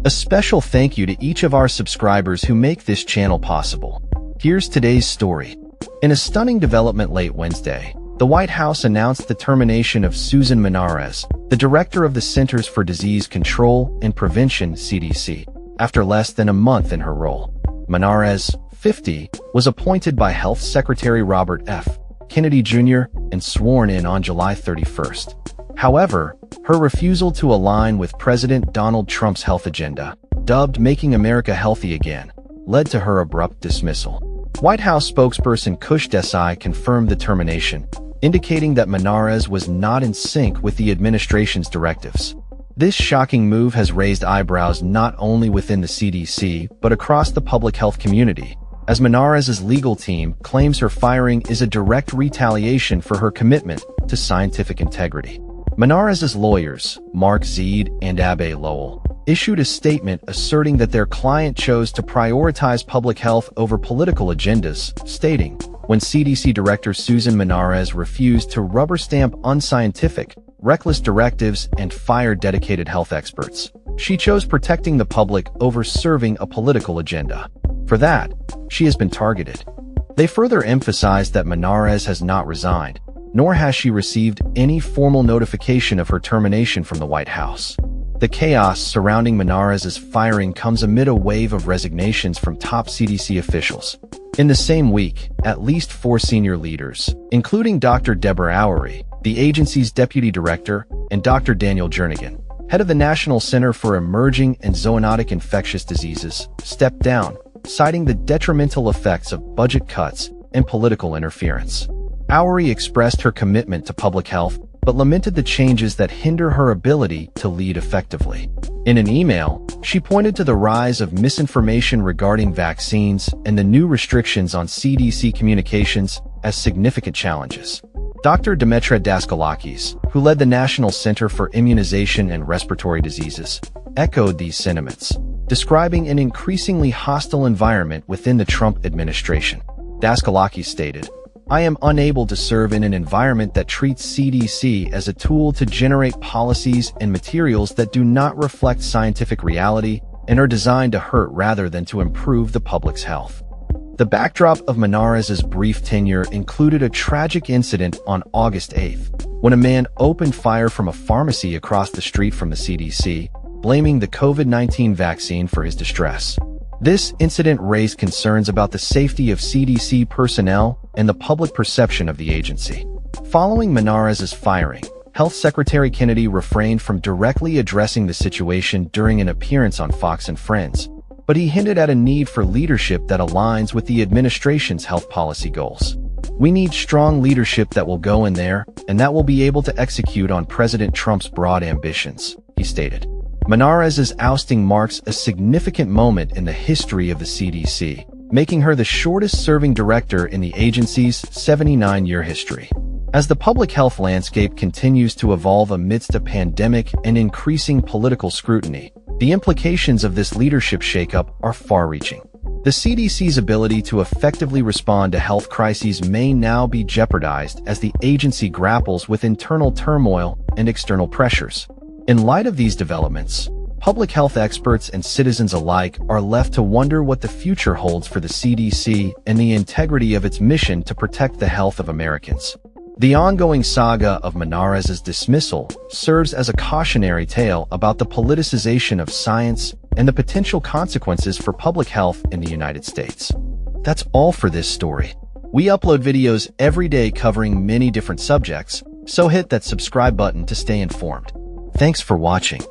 A special thank you to each of our subscribers who make this channel possible. Here's today's story. In a stunning development late Wednesday, the White House announced the termination of Susan Monarez, the director of the Centers for Disease Control and Prevention (CDC), after less than a month in her role. Monarez, 50, was appointed by Health Secretary Robert F. Kennedy Jr. and sworn in on July 31st. However, her refusal to align with President Donald Trump's health agenda, dubbed Making America Healthy Again, led to her abrupt dismissal. White House spokesperson Kush Desai confirmed the termination, indicating that Monarez was not in sync with the administration's directives. This shocking move has raised eyebrows not only within the CDC but across the public health community, as Monarez's legal team claims her firing is a direct retaliation for her commitment to scientific integrity. Monarez's lawyers, Mark Zeid and Abe Lowell, issued a statement asserting that their client chose to prioritize public health over political agendas, stating, "When CDC Director Susan Monarez refused to rubber stamp unscientific, reckless directives and fire dedicated health experts, she chose protecting the public over serving a political agenda. For that, she has been targeted." They further emphasized that Monarez has not resigned, nor has she received any formal notification of her termination from the White House. The chaos surrounding Monarez's firing comes amid a wave of resignations from top CDC officials. In the same week, at least 4 senior leaders, including Dr. Deborah Oury, the agency's deputy director, and Dr. Daniel Jernigan, head of the National Center for Emerging and Zoonotic Infectious Diseases, stepped down, citing the detrimental effects of budget cuts and political interference. Oury expressed her commitment to public health, but lamented the changes that hinder her ability to lead effectively. In an email, she pointed to the rise of misinformation regarding vaccines and the new restrictions on CDC communications as significant challenges. Dr. Demetra Daskalakis, who led the National Center for Immunization and Respiratory Diseases, echoed these sentiments, describing an increasingly hostile environment within the Trump administration. Daskalakis stated, "I am unable to serve in an environment that treats CDC as a tool to generate policies and materials that do not reflect scientific reality and are designed to hurt rather than to improve the public's health." The backdrop of Monarez's brief tenure included a tragic incident on August 8th, when a man opened fire from a pharmacy across the street from the CDC, blaming the COVID-19 vaccine for his distress. This incident raised concerns about the safety of CDC personnel and the public perception of the agency. Following Monarez's firing, Health Secretary Kennedy refrained from directly addressing the situation during an appearance on Fox and Friends, but he hinted at a need for leadership that aligns with the administration's health policy goals. "We need strong leadership that will go in there and that will be able to execute on President Trump's broad ambitions," he stated. Monarez's ousting marks a significant moment in the history of the CDC, making her the shortest-serving director in the agency's 79-year history. As the public health landscape continues to evolve amidst a pandemic and increasing political scrutiny, the implications of this leadership shakeup are far-reaching. The CDC's ability to effectively respond to health crises may now be jeopardized as the agency grapples with internal turmoil and external pressures. In light of these developments, public health experts and citizens alike are left to wonder what the future holds for the CDC and the integrity of its mission to protect the health of Americans. The ongoing saga of Monarez's dismissal serves as a cautionary tale about the politicization of science and the potential consequences for public health in the United States. That's all for this story. We upload videos every day covering many different subjects, so hit that subscribe button to stay informed. Thanks for watching.